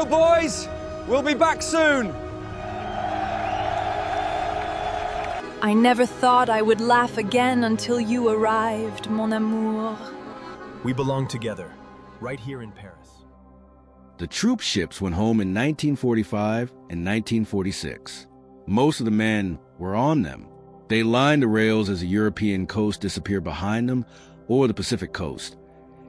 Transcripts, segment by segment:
go, boys. We'll be back soon. I never thought I would laugh again until you arrived, mon amour. We belong together, right here in Paris. The troop ships went home in 1945 and 1946. Most of the men were on them. They lined the rails as the European coast disappeared behind them, or the Pacific coast.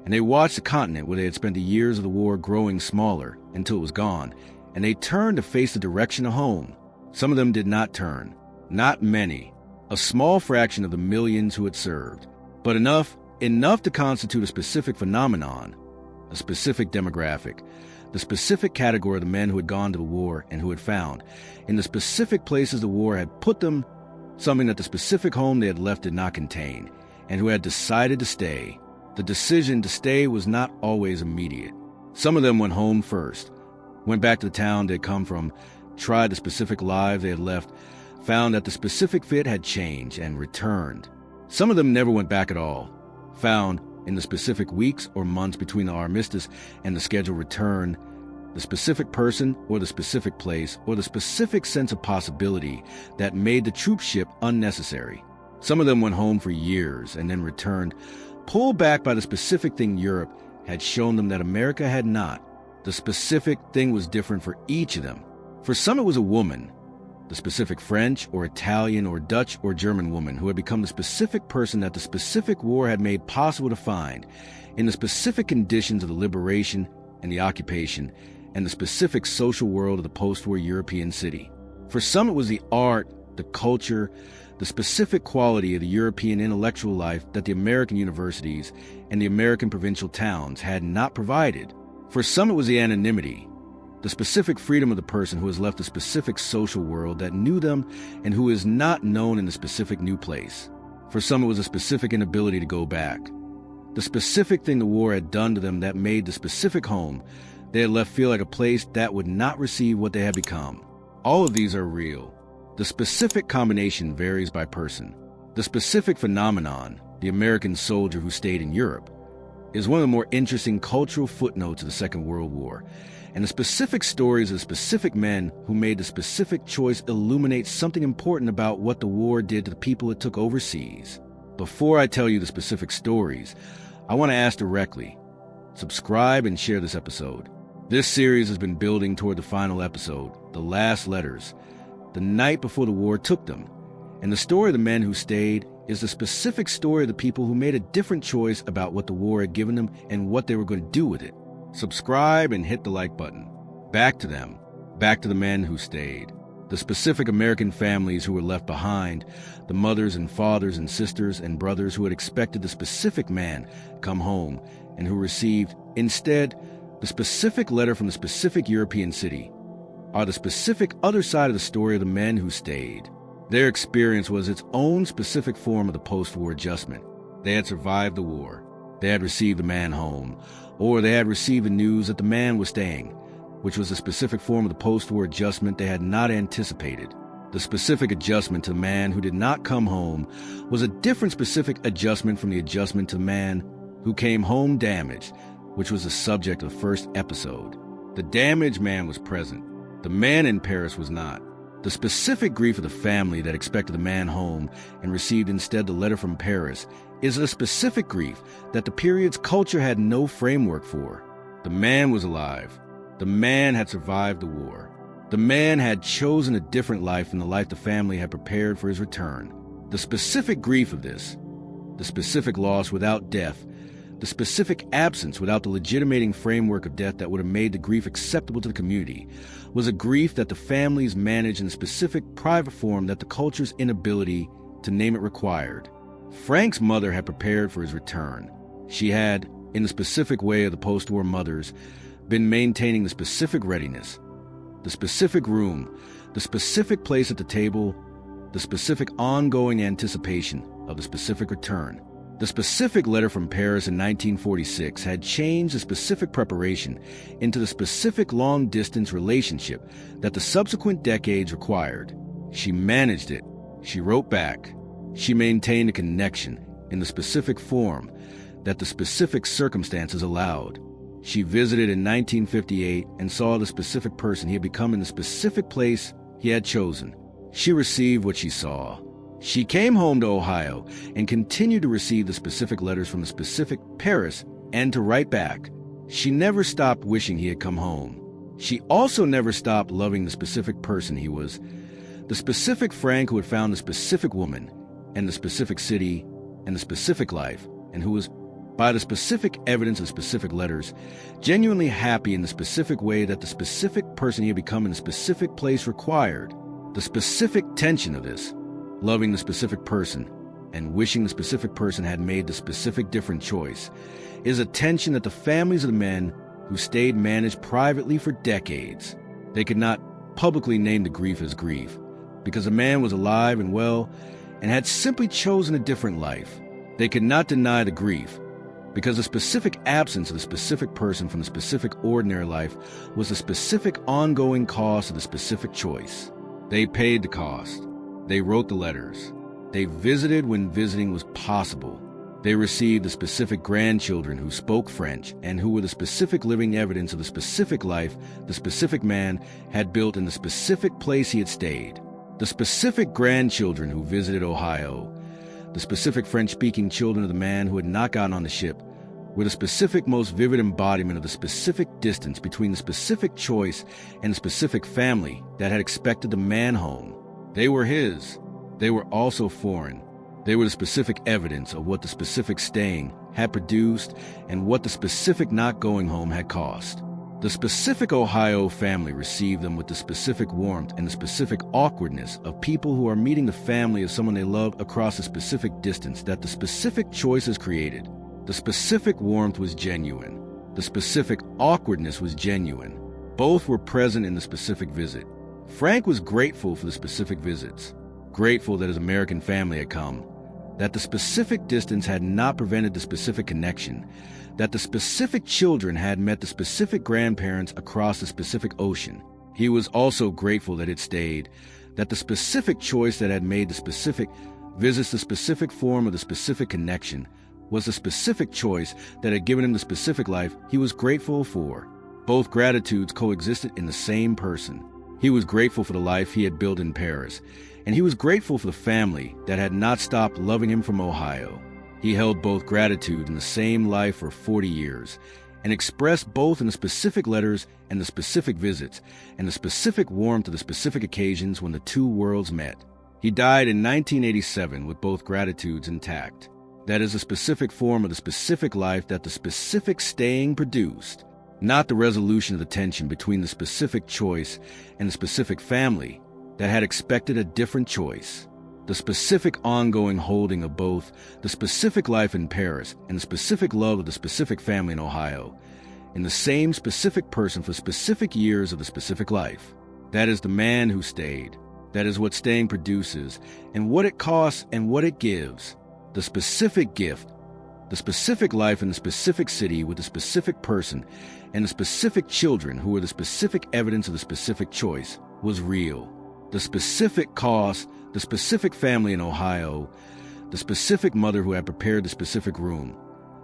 And they watched the continent where they had spent the years of the war growing smaller until it was gone, and they turned to face the direction of home. Some of them did not turn. Not many. A small fraction of the millions who had served. But enough to constitute a specific phenomenon, a specific demographic, the specific category of the men who had gone to the war and who had found, in the specific places the war had put them, something that the specific home they had left did not contain, and who had decided to stay. The decision to stay was not always immediate. Some of them went home first, went back to the town they had come from, tried the specific lives they had left, found that the specific fit had changed, and returned. Some of them never went back at all, found in the specific weeks or months between the armistice and the scheduled return, the specific person or the specific place or the specific sense of possibility that made the troop ship unnecessary. Some of them went home for years and then returned, pulled back by the specific thing Europe had shown them that America had not. The specific thing was different for each of them. For some it was a woman, the specific French or Italian or Dutch or German woman who had become the specific person that the specific war had made possible to find in the specific conditions of the liberation and the occupation and the specific social world of the post-war European city. For some it was the art, the culture, the specific quality of the European intellectual life that the American universities and the American provincial towns had not provided. For some it was the anonymity, the specific freedom of the person who has left the specific social world that knew them and who is not known in the specific new place. For some it was a specific inability to go back. The specific thing the war had done to them that made the specific home they had left feel like a place that would not receive what they had become. All of these are real. The specific combination varies by person. The specific phenomenon, the American soldier who stayed in Europe, is one of the more interesting cultural footnotes of the Second World War, and the specific stories of specific men who made the specific choice illuminate something important about what the war did to the people it took overseas. Before I tell you the specific stories, I want to ask directly, subscribe and share this episode. This series has been building toward the final episode, The Last Letters, the night before the war took them, and the story of the men who stayed is the specific story of the people who made a different choice about what the war had given them and what they were going to do with it. Subscribe and hit the like button. Back to them. Back to the men who stayed. The specific American families who were left behind, the mothers and fathers and sisters and brothers who had expected the specific man come home and who received, instead, the specific letter from the specific European city, are the specific other side of the story of the men who stayed. Their experience was its own specific form of the post-war adjustment. They had survived the war. They had received the man home, or they had received the news that the man was staying, which was a specific form of the post-war adjustment they had not anticipated. The specific adjustment to the man who did not come home was a different specific adjustment from the adjustment to the man who came home damaged, which was the subject of the first episode. The damaged man was present. The man in Paris was not. The specific grief of the family that expected the man home and received instead the letter from Paris is a specific grief that the period's culture had no framework for. The man was alive. The man had survived the war. The man had chosen a different life than the life the family had prepared for his return. The specific grief of this, the specific loss without death, the specific absence without the legitimating framework of death that would have made the grief acceptable to the community, was a grief that the families managed in a specific private form that the culture's inability to name it required. Frank's mother had prepared for his return. She had, in the specific way of the post-war mothers, been maintaining the specific readiness, the specific room, the specific place at the table, the specific ongoing anticipation of the specific return. The specific letter from Paris in 1946 had changed the specific preparation into the specific long-distance relationship that the subsequent decades required. She managed it. She wrote back. She maintained a connection in the specific form that the specific circumstances allowed. She visited in 1958 and saw the specific person he had become in the specific place he had chosen. She received what she saw. She came home to Ohio and continued to receive the specific letters from the specific Paris and to write back. She never stopped wishing he had come home. She also never stopped loving the specific person he was, the specific Frank who had found the specific woman and the specific city and the specific life, and who was, by the specific evidence of specific letters, genuinely happy in the specific way that the specific person he had become in the specific place required. The specific tension of this, loving the specific person and wishing the specific person had made the specific different choice, is a tension that the families of the men who stayed managed privately for decades. They could not publicly name the grief as grief, because the man was alive and well and had simply chosen a different life. They could not deny the grief, because the specific absence of the specific person from the specific ordinary life was the specific ongoing cost of the specific choice. They paid the cost. They wrote the letters. They visited when visiting was possible. They received the specific grandchildren who spoke French and who were the specific living evidence of the specific life the specific man had built in the specific place he had stayed. The specific grandchildren who visited Ohio, the specific French-speaking children of the man who had not gotten on the ship, were the specific most vivid embodiment of the specific distance between the specific choice and the specific family that had expected the man home. They were his. They were also foreign. They were the specific evidence of what the specific staying had produced and what the specific not going home had cost. The specific Ohio family received them with the specific warmth and the specific awkwardness of people who are meeting the family of someone they love across a specific distance that the specific choice has created. The specific warmth was genuine. The specific awkwardness was genuine. Both were present in the specific visit. Frank was grateful for the specific visits, grateful that his American family had come, that the specific distance had not prevented the specific connection, that the specific children had met the specific grandparents across the specific ocean. He was also grateful that it stayed, that the specific choice that had made the specific visits the specific form of the specific connection was the specific choice that had given him the specific life he was grateful for. Both gratitudes coexisted in the same person. He was grateful for the life he had built in Paris, and he was grateful for the family that had not stopped loving him from Ohio. He held both gratitude in the same life for 40 years, and expressed both in the specific letters and the specific visits, and the specific warmth of the specific occasions when the two worlds met. He died in 1987 with both gratitudes intact. That is a specific form of the specific life that the specific staying produced, not the resolution of the tension between the specific choice and the specific family that had expected a different choice. The specific ongoing holding of both the specific life in Paris and the specific love of the specific family in Ohio, in the same specific person for specific years of the specific life. That is the man who stayed. That is what staying produces, and what it costs and what it gives. The specific gift, the specific life in the specific city with the specific person, and the specific children who were the specific evidence of the specific choice, was real. The specific cost, the specific family in Ohio, the specific mother who had prepared the specific room,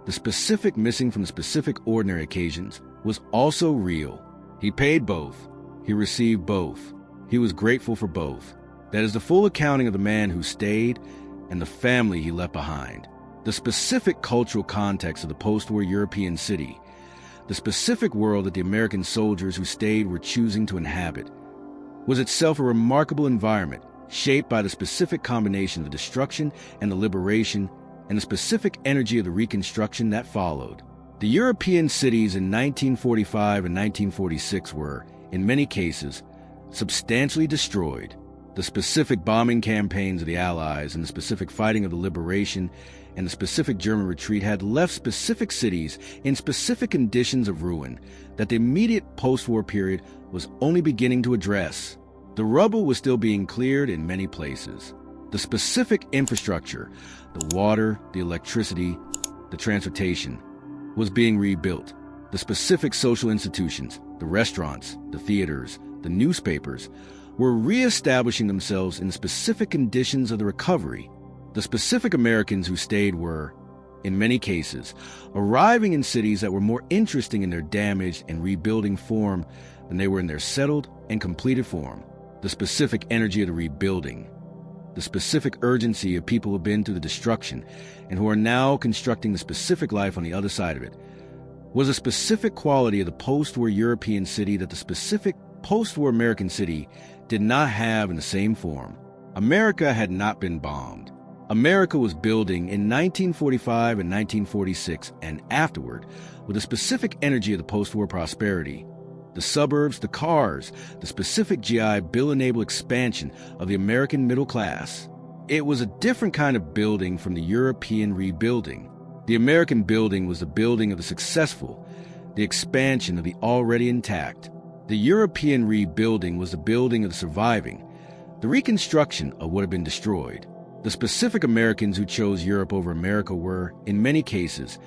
the specific missing from the specific ordinary occasions, was also real. He paid both. He received both. He was grateful for both. That is the full accounting of the man who stayed and the family he left behind. The specific cultural context of the post-war European city, the specific world that the American soldiers who stayed were choosing to inhabit, was itself a remarkable environment shaped by the specific combination of the destruction and the liberation and the specific energy of the reconstruction that followed. The European cities in 1945 and 1946 were, in many cases, substantially destroyed. The specific bombing campaigns of the Allies and the specific fighting of the liberation and the specific German retreat had left specific cities in specific conditions of ruin that the immediate post-war period was only beginning to address. The rubble was still being cleared in many places. The specific infrastructure, the water, the electricity, the transportation, was being rebuilt. The specific social institutions, the restaurants, the theaters, the newspapers, were re-establishing themselves in the specific conditions of the recovery. The specific Americans who stayed were, in many cases, arriving in cities that were more interesting in their damaged and rebuilding form than they were in their settled and completed form. The specific energy of the rebuilding, the specific urgency of people who've been through the destruction and who are now constructing the specific life on the other side of it, was a specific quality of the post-war European city that the specific post-war American city did not have in the same form. America had not been bombed. America was building in 1945 and 1946 and afterward with a specific energy of the post-war prosperity. The suburbs, the cars, the specific GI Bill-enabled expansion of the American middle class. It was a different kind of building from the European rebuilding. The American building was the building of the successful, the expansion of the already intact. The European rebuilding was the building of the surviving, the reconstruction of what had been destroyed. The specific Americans who chose Europe over America were, in many cases,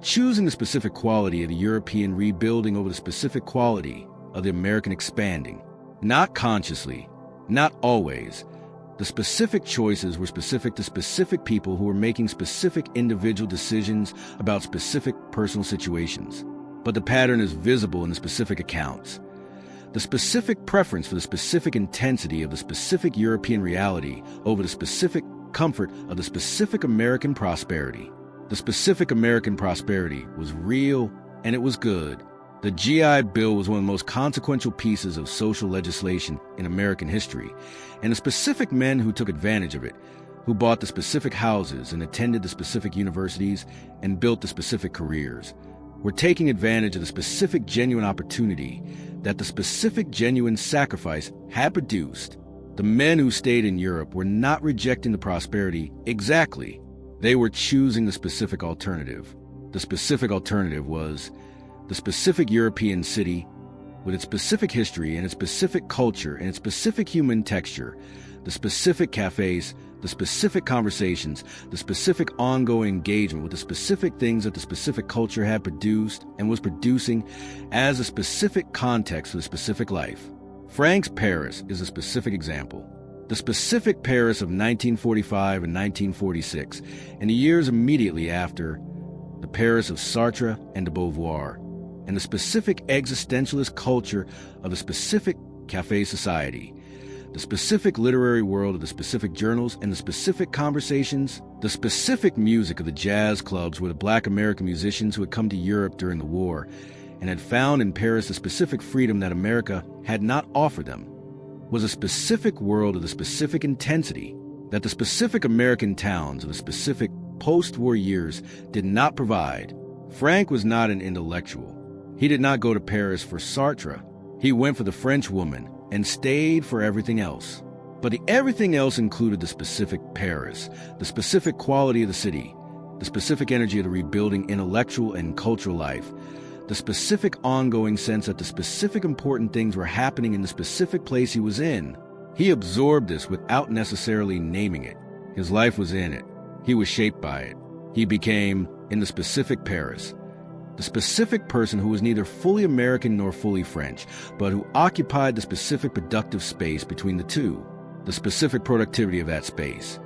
choosing the specific quality of the European rebuilding over the specific quality of the American expanding. Not consciously, not always. The specific choices were specific to specific people who were making specific individual decisions about specific personal situations. But the pattern is visible in the specific accounts. The specific preference for the specific intensity of the specific European reality over the specific comfort of the specific American prosperity. The specific American prosperity was real and it was good. The GI Bill was one of the most consequential pieces of social legislation in American history, and the specific men who took advantage of it, who bought the specific houses and attended the specific universities and built the specific careers, were taking advantage of the specific genuine opportunity that the specific genuine sacrifice had produced. The men who stayed in Europe were not rejecting the prosperity exactly. They were choosing the specific alternative. The specific alternative was the specific European city with its specific history and its specific culture and its specific human texture, the specific cafes, the specific conversations, the specific ongoing engagement with the specific things that the specific culture had produced and was producing as a specific context for the specific life. Frank's Paris is a specific example. The specific Paris of 1945 and 1946, and the years immediately after, the Paris of Sartre and de Beauvoir, and the specific existentialist culture of the specific cafe society, the specific literary world of the specific journals and the specific conversations, the specific music of the jazz clubs where the black American musicians who had come to Europe during the war and had found in Paris the specific freedom that America had not offered them, was a specific world of the specific intensity that the specific American towns of the specific post-war years did not provide. Frank was not an intellectual. He did not go to Paris for Sartre. He went for the French woman and stayed for everything else. But the everything else included the specific Paris, the specific quality of the city, the specific energy of the rebuilding intellectual and cultural life, the specific ongoing sense that the specific important things were happening in the specific place he was in. He absorbed this without necessarily naming it. His life was in it. He was shaped by it. He became, in the specific Paris, the specific person who was neither fully American nor fully French, but who occupied the specific productive space between the two, the specific productivity of that space.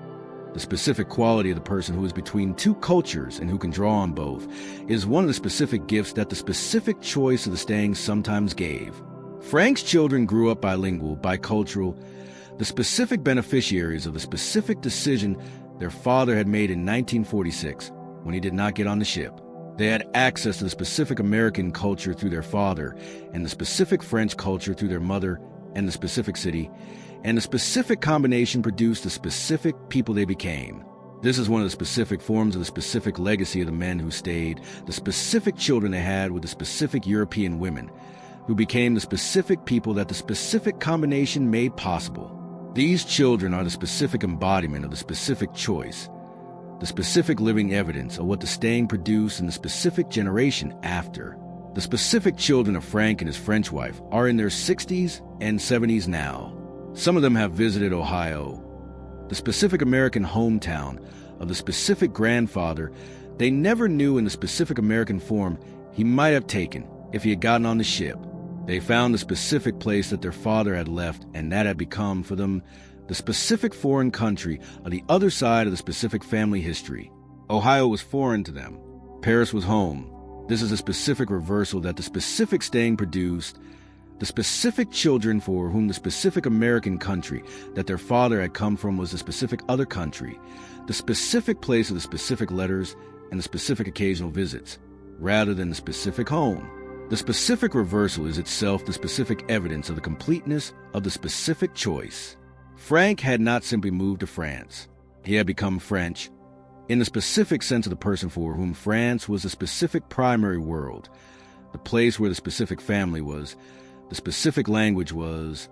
The specific quality of the person who is between two cultures and who can draw on both is one of the specific gifts that the specific choice of the staying sometimes gave. Frank's children grew up bilingual, bicultural, the specific beneficiaries of the specific decision their father had made in 1946 when he did not get on the ship. They had access to the specific American culture through their father and the specific French culture through their mother and the specific city, and the specific combination produced the specific people they became. This is one of the specific forms of the specific legacy of the men who stayed, the specific children they had with the specific European women, who became the specific people that the specific combination made possible. These children are the specific embodiment of the specific choice, the specific living evidence of what the staying produced in the specific generation after. The specific children of Frank and his French wife are in their 60s and 70s now. Some of them have visited Ohio, the specific American hometown of the specific grandfather they never knew in the specific American form he might have taken if he had gotten on the ship. They found the specific place that their father had left, and that had become, for them, the specific foreign country on the other side of the specific family history. Ohio was foreign to them. Paris was home. This is a specific reversal that the specific staying produced the specific children for whom the specific American country that their father had come from was the specific other country, the specific place of the specific letters and the specific occasional visits, rather than the specific home. The specific reversal is itself the specific evidence of the completeness of the specific choice. Frank had not simply moved to France. He had become French, in the specific sense of the person for whom France was the specific primary world, the place where the specific family was, the specific language was,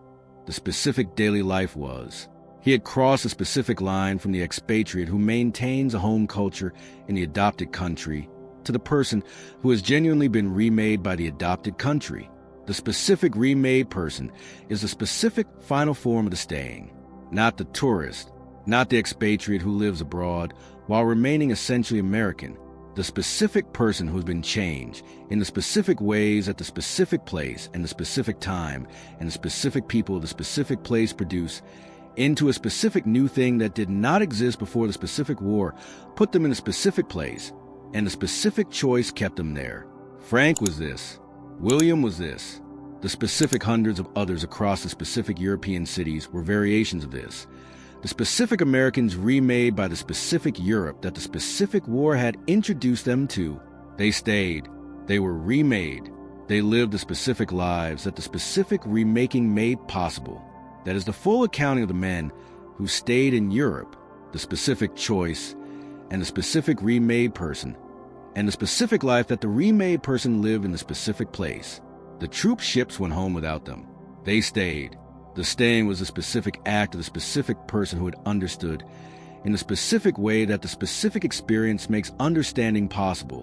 the specific daily life was. He had crossed a specific line from the expatriate who maintains a home culture in the adopted country to the person who has genuinely been remade by the adopted country. The specific remade person is the specific final form of the staying, not the tourist, not the expatriate who lives abroad while remaining essentially American. The specific person who's been changed in the specific ways at the specific place and the specific time and the specific people of the specific place produce into a specific new thing that did not exist before the specific war put them in a specific place, and the specific choice kept them there. Frank was this. William was this. The specific hundreds of others across the specific European cities were variations of this. The specific Americans remade by the specific Europe that the specific war had introduced them to. They stayed. They were remade. They lived the specific lives that the specific remaking made possible. That is the full accounting of the men who stayed in Europe, the specific choice, and the specific remade person, and the specific life that the remade person lived in the specific place. The troop ships went home without them. They stayed. The staying was a specific act of the specific person who had understood, in the specific way that the specific experience makes understanding possible,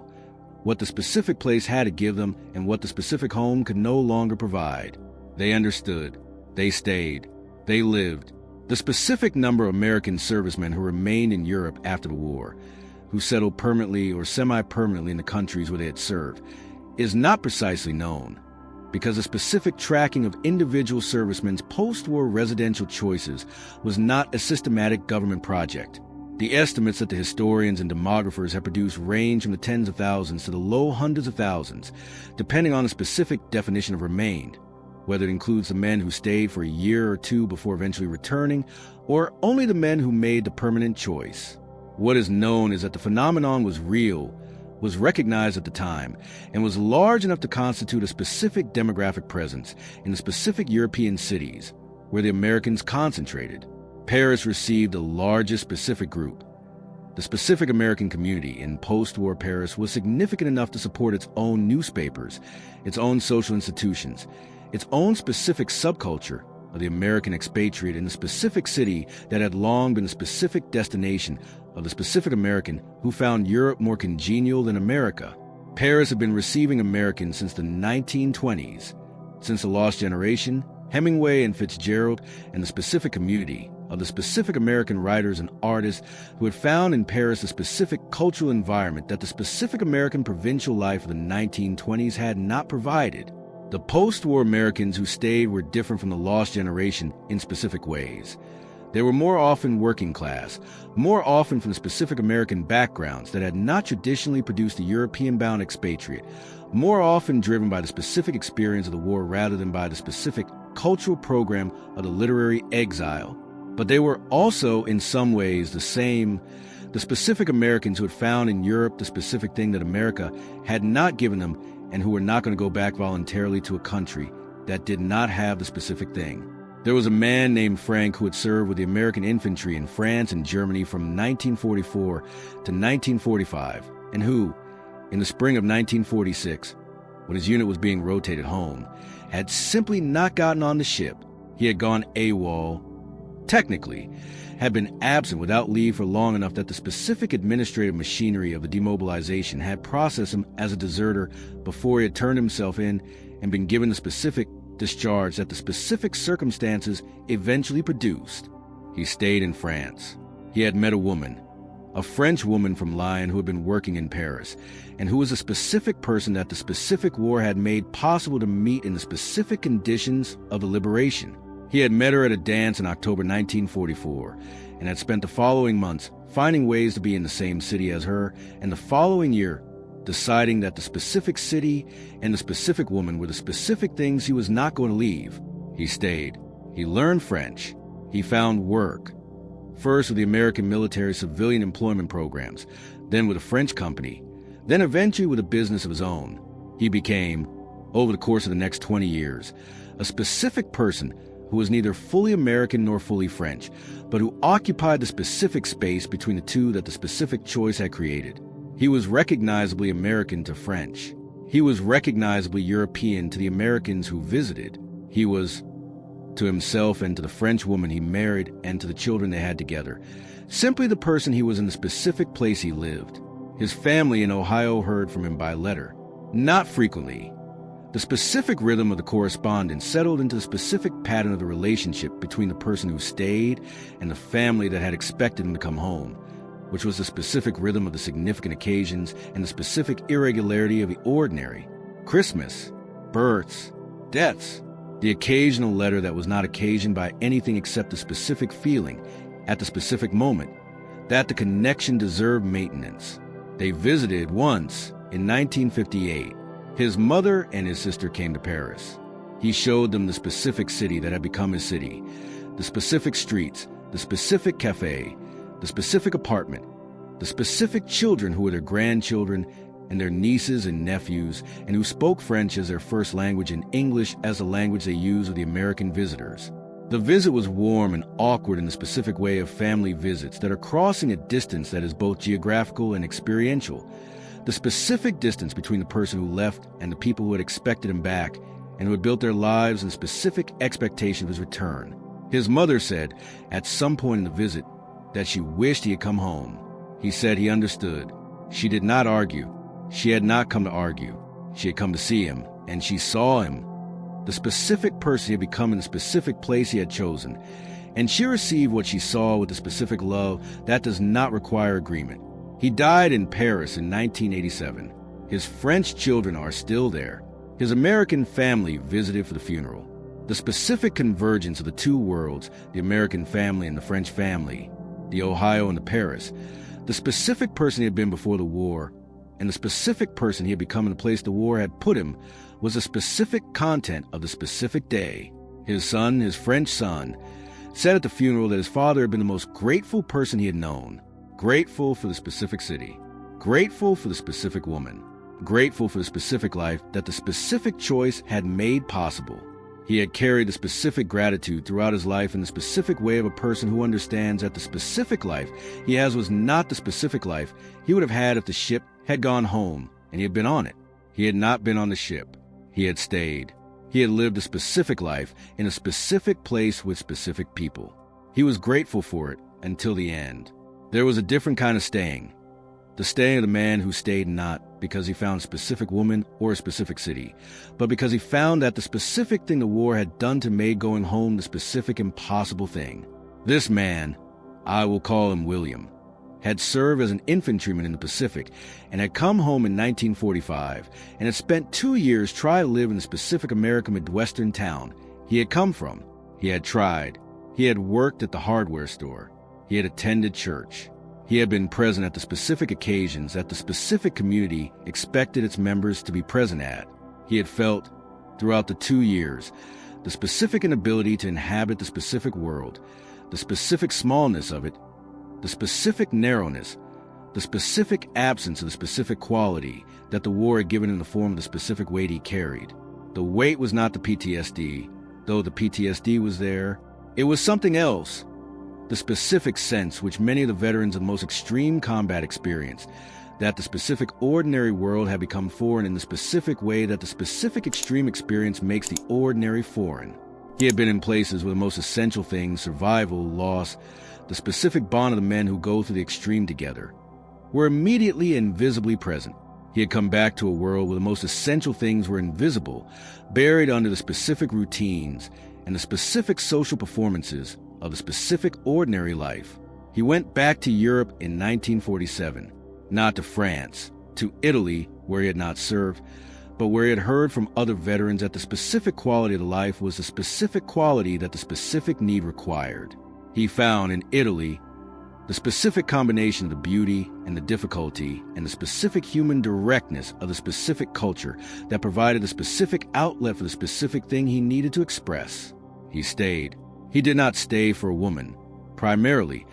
what the specific place had to give them and what the specific home could no longer provide. They understood. They stayed. They lived. The specific number of American servicemen who remained in Europe after the war, who settled permanently or semi-permanently in the countries where they had served, is not precisely known, because the specific tracking of individual servicemen's post-war residential choices was not a systematic government project. The estimates that the historians and demographers have produced range from the tens of thousands to the low hundreds of thousands, depending on the specific definition of remained, whether it includes the men who stayed for a year or two before eventually returning, or only the men who made the permanent choice. What is known is that the phenomenon was real, was recognized at the time, and was large enough to constitute a specific demographic presence in the specific European cities where the Americans concentrated. Paris received the largest specific group. The specific American community in post-war Paris was significant enough to support its own newspapers, its own social institutions, its own specific subculture of the American expatriate in the specific city that had long been the specific destination of the specific American who found Europe more congenial than America. Paris had been receiving Americans since the 1920s, since the Lost Generation, Hemingway and Fitzgerald, and the specific community of the specific American writers and artists who had found in Paris a specific cultural environment that the specific American provincial life of the 1920s had not provided. The post-war Americans who stayed were different from the Lost Generation in specific ways. They were more often working class, more often from specific American backgrounds that had not traditionally produced a European-bound expatriate, more often driven by the specific experience of the war rather than by the specific cultural program of the literary exile. But they were also, in some ways, the specific Americans who had found in Europe the specific thing that America had not given them and who were not going to go back voluntarily to a country that did not have the specific thing. There was a man named Frank who had served with the American infantry in France and Germany from 1944 to 1945, and who, in the spring of 1946, when his unit was being rotated home, had simply not gotten on the ship. He had gone AWOL, technically, had been absent without leave for long enough that the specific administrative machinery of the demobilization had processed him as a deserter before he had turned himself in and been given the specific discharge that the specific circumstances eventually produced. He stayed in France. He had met a woman, a French woman from Lyon who had been working in Paris, and who was a specific person that the specific war had made possible to meet in the specific conditions of the liberation. He had met her at a dance in October 1944, and had spent the following months finding ways to be in the same city as her, and the following year, deciding that the specific city and the specific woman were the specific things he was not going to leave. He stayed. He learned French. He found work. First with the American military civilian employment programs, then with a French company, then eventually with a business of his own. He became, over the course of the next 20 years, a specific person who was neither fully American nor fully French, but who occupied the specific space between the two that the specific choice had created. He was recognizably American to French. He was recognizably European to the Americans who visited. He was, to himself and to the French woman he married and to the children they had together, simply the person he was in the specific place he lived. His family in Ohio heard from him by letter. Not frequently. The specific rhythm of the correspondence settled into the specific pattern of the relationship between the person who stayed and the family that had expected him to come home, which was the specific rhythm of the significant occasions and the specific irregularity of the ordinary. Christmas, births, deaths, the occasional letter that was not occasioned by anything except the specific feeling at the specific moment that the connection deserved maintenance. They visited once in 1958. His mother and his sister came to Paris. He showed them the specific city that had become his city, the specific streets, the specific cafe, the specific apartment, the specific children who were their grandchildren and their nieces and nephews, and who spoke French as their first language and English as the language they used with the American visitors. The visit was warm and awkward in the specific way of family visits that are crossing a distance that is both geographical and experiential. The specific distance between the person who left and the people who had expected him back and who had built their lives in specific expectation of his return. His mother said, at some point in the visit, that she wished he had come home. He said he understood. She did not argue. She had not come to argue. She had come to see him, and she saw him, the specific person he had become in the specific place he had chosen, and she received what she saw with the specific love that does not require agreement. He died in Paris in 1987. His French children are still there. His American family visited for the funeral. The specific convergence of the two worlds, the American family and the French family, the Ohio and the Paris, the specific person he had been before the war, and the specific person he had become in the place the war had put him, was the specific content of the specific day. His son, his French son, said at the funeral that his father had been the most grateful person he had known. Grateful for the specific city, grateful for the specific woman, grateful for the specific life that the specific choice had made possible. He had carried the specific gratitude throughout his life in the specific way of a person who understands that the specific life he has was not the specific life he would have had if the ship had gone home and he had been on it. He had not been on the ship. He had stayed. He had lived a specific life in a specific place with specific people. He was grateful for it until the end. There was a different kind of staying. The staying of the man who stayed not because he found a specific woman or a specific city, but because he found that the specific thing the war had done to make going home the specific impossible thing. This man, I will call him William, had served as an infantryman in the Pacific and had come home in 1945 and had spent 2 years trying to live in the specific American Midwestern town he had come from. He had tried. He had worked at the hardware store. He had attended church. He had been present at the specific occasions that the specific community expected its members to be present at. He had felt, throughout the 2 years, the specific inability to inhabit the specific world, the specific smallness of it, the specific narrowness, the specific absence of the specific quality that the war had given in the form of the specific weight he carried. The weight was not the PTSD, though the PTSD was there. It was something else. The specific sense which many of the veterans of the most extreme combat experienced, that the specific ordinary world had become foreign in the specific way that the specific extreme experience makes the ordinary foreign. He had been in places where the most essential things, survival, loss, the specific bond of the men who go through the extreme together, were immediately and visibly present. He had come back to a world where the most essential things were invisible, buried under the specific routines and the specific social performances of the specific ordinary life. He went back to Europe in 1947, not to France, to Italy, where he had not served, but where he had heard from other veterans that the specific quality of the life was the specific quality that the specific need required. He found in Italy The specific combination of the beauty and the difficulty and the specific human directness of the specific culture that provided the specific outlet for the specific thing he needed to express. He stayed. He did not stay for a woman, primarily,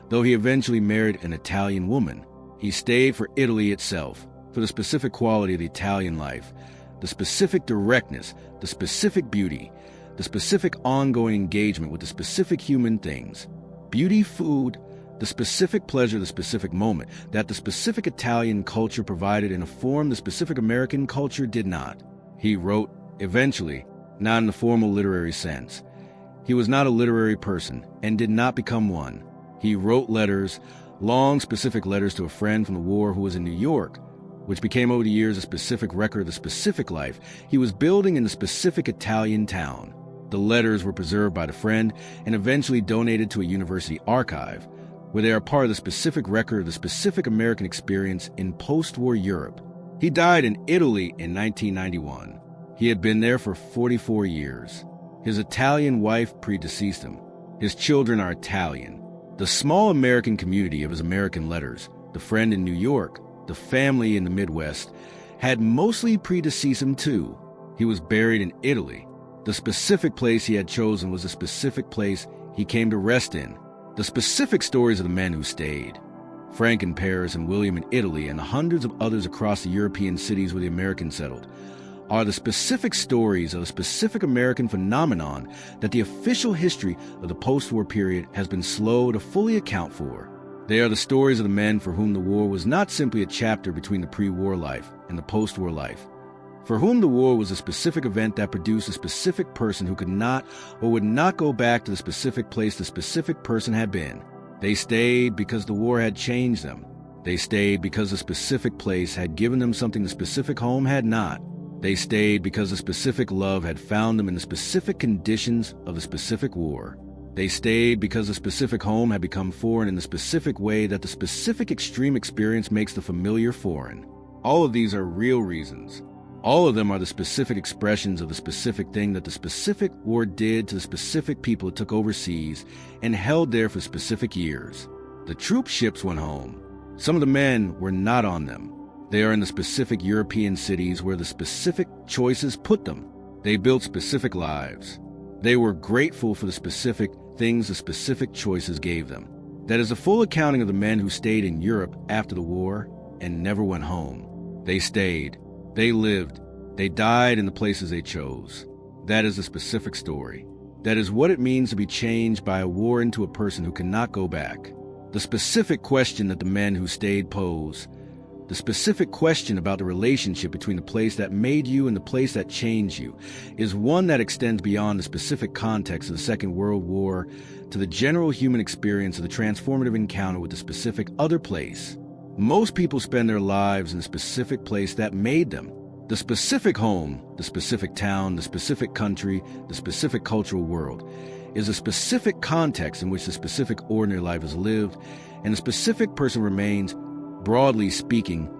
though he eventually married an Italian woman. He stayed for Italy itself, for the specific quality of the Italian life, the specific directness, the specific beauty, the specific ongoing engagement with the specific human things, beauty, food, the specific pleasure, the specific moment that the specific Italian culture provided in a form the specific American culture did not. He wrote, eventually, not in the formal literary sense. He was not a literary person and did not become one. He wrote letters, long specific letters to a friend from the war who was in New York, which became over the years a specific record of the specific life he was building in the specific Italian town. The letters were preserved by the friend and eventually donated to a university archive, where they are part of the specific record of the specific American experience in post-war Europe. He died in Italy in 1991. He had been there for 44 years. His Italian wife predeceased him. His children are Italian. The small American community of his American letters, the friend in New York, the family in the Midwest, had mostly predeceased him too. He was buried in Italy. The specific place he had chosen was the specific place he came to rest in. The specific stories of the men who stayed, Frank in Paris and William in Italy and the hundreds of others across the European cities where the Americans settled, are the specific stories of a specific American phenomenon that the official history of the post-war period has been slow to fully account for. They are the stories of the men for whom the war was not simply a chapter between the pre-war life and the post-war life, for whom the war was a specific event that produced a specific person who could not or would not go back to the specific place the specific person had been. They stayed because the war had changed them. They stayed because the specific place had given them something the specific home had not. They stayed because the specific love had found them in the specific conditions of the specific war. They stayed because the specific home had become foreign in the specific way that the specific extreme experience makes the familiar foreign. All of these are real reasons. All of them are the specific expressions of the specific thing that the specific war did to the specific people it took overseas and held there for specific years. The troop ships went home. Some of the men were not on them. They are in the specific European cities where the specific choices put them. They built specific lives. They were grateful for the specific things the specific choices gave them. That is a full accounting of the men who stayed in Europe after the war and never went home. They stayed. They lived. They died in the places they chose. That is the specific story. That is what it means to be changed by a war into a person who cannot go back. The specific question that the men who stayed pose, the specific question about the relationship between the place that made you and the place that changed you, is one that extends beyond the specific context of the Second World War to the general human experience of the transformative encounter with the specific other place. Most people spend their lives in the specific place that made them. The specific home, the specific town, the specific country, the specific cultural world is a specific context in which the specific ordinary life is lived, and the specific person remains, broadly speaking,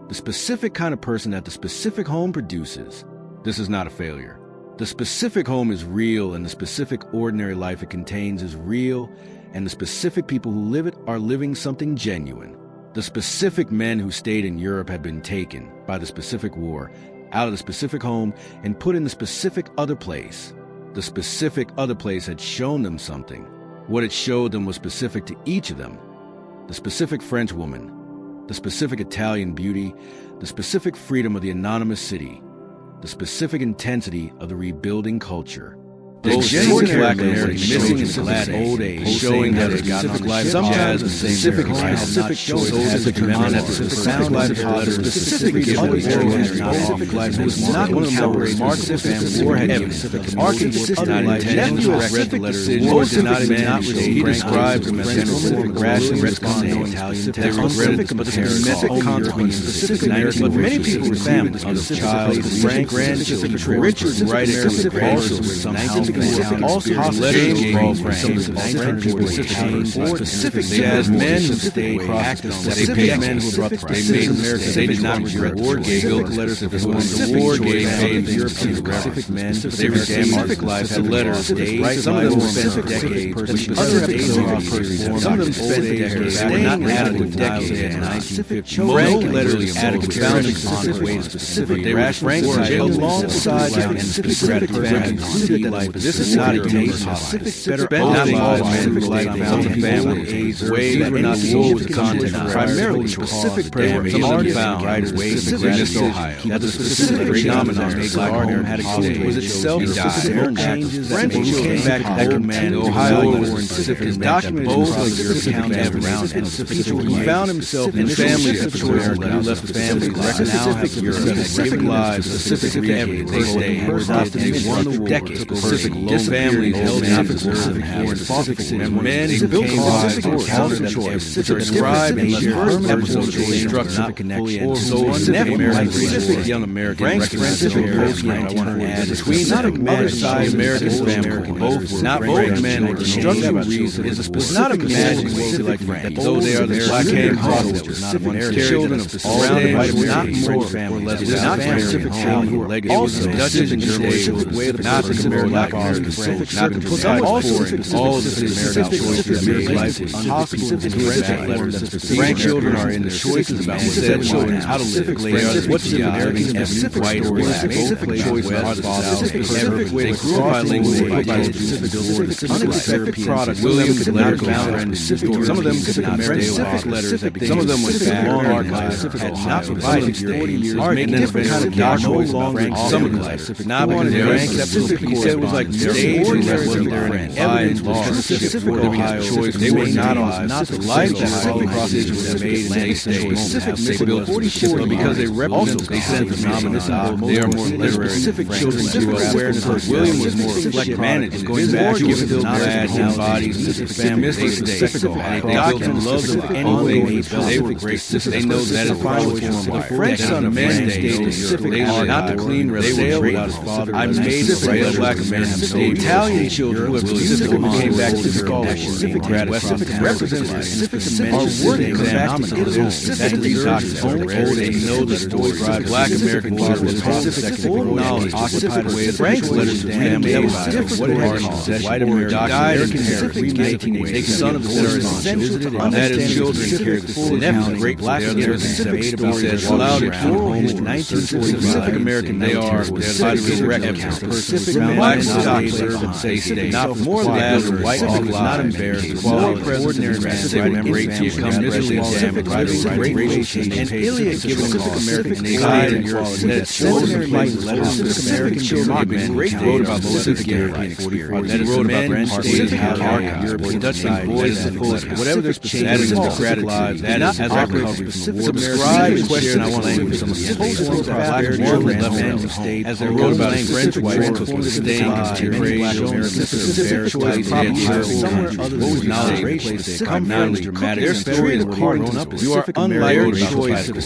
the specific kind of person that the specific home produces. This is not a failure. The specific home is real, and the specific ordinary life it contains is real, and the specific people who live it are living something genuine. The specific men who stayed in Europe had been taken by the specific war out of the specific home and put in the specific other place. The specific other place had shown them something. What it showed them was specific to each of them. The specific French woman, the specific Italian beauty, the specific freedom of the anonymous city, the specific intensity of the rebuilding culture. The genuine black American missing in the glad old age, showing how the specific life sometimes the specific choices of command at the specific life of specific life was not one of the Marxist family or had given. Marxist other life nephew read the letters. Most of not he describes them as specific rational responding Italian. They regretted but the specific consequences specific American. But many people were families of child, Frank, grandchildren, Richard, right, specific also with somehow also letters involved from some specific as men who stayed active. They paid men who brought the they made America. They did not regret war. Gave letters of the war. Gave paid European specific men. They received lives had letters. Some of them spent decades. Other episodes some of them spent decades. They were not adequate decades in 1950. Frank letters adequate founding on ways specific. They were Frank held alongside and specific family life. This is not a case. Better not lives men like found family ways were not sold with content primarily specific damage. Some of them found writers ways in Ohio. That's a specific phenomenon. Black home had a stage. Was itself specific changes. French came back to old man Ohio were in specific. His documents both of European around and he found himself in families of choice when he left the family record now have Europe specific lives specific every they stay they won the war decades specific low families held in specific and men who came by encountered choice which are described in the first episode of the structure connection or so specific young American referential I want to add between not a mother side American family both were not both men were struggling reason is not a magic way like friends though they are the black came home was not one children of all around not more family less not specific family legacy also Dutch and German way of not the black American friends not also all of the specific choices made life impossible and French letters Frank children are in the choices about what they children how to live they are what's the American white or black specific choices are the specific way to grow bilingual by specific unexpected products William could not found some of them specific letters some of them were long archives had not provided 40 years and then different kind of documents about some of the letters not one Frank he said it was like stage wasn't there any evidence specific Ohio choice they were not on not the life that all across Israel was made they specific they built 44 because they represent they sent phenomenon they are more literary specific children awareness William was more reflective managed going back he was still bad his bodies his family they specific doctrine loves of any way they were great they know that is final form the French son of men they are not the clean they were without his father I made the black man the Italian children who have specific came back to scholarship specific represents specific are worthy phenomenon that these doctrines they know that stories black American fathers specific full knowledge occupied way of Frank's letters family what it is white American died in Paris take son of the center on that his children carried the full nephew great black specific stories allowed it to home in 1945 American they are by the record Pacific black stock they stay not more than white not embarrassed quality ordinary man they remember you come visually damaged by the great racial and Ilya given American they died in Europe that ordinary letters American children have been great wrote about Pacific European experience that is wrote about French states European Dutch boys and whatever their specific that is democratic lives that is as I recovery from the war subscribe question I want to some of the post black left state as they wrote about French white staying specific somewhere other than knowledge place they come knowledge dramatic their story is grown up you are unlike your choice of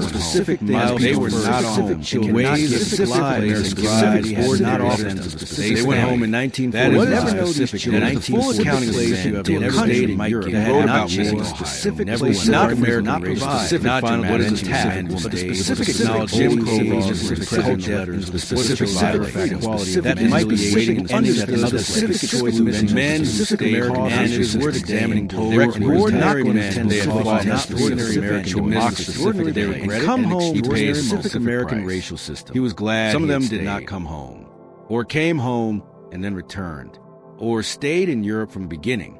specific miles they were not on ways of society had not often they went home in 1940 never know specific the full accounting place you have never dated Europe that had not changed specific never not American not provide not final what is attacked but the specific knowledge Jim Crow laws president letters the specific violation quality that might be waiting and another specific choice of men specific American and his word examining they were ordinary men they had fought not ordinary American democracy they regretted come home he paid specific American racial system he was glad some of them did not come home or came home and then returned or stayed in Europe from the beginning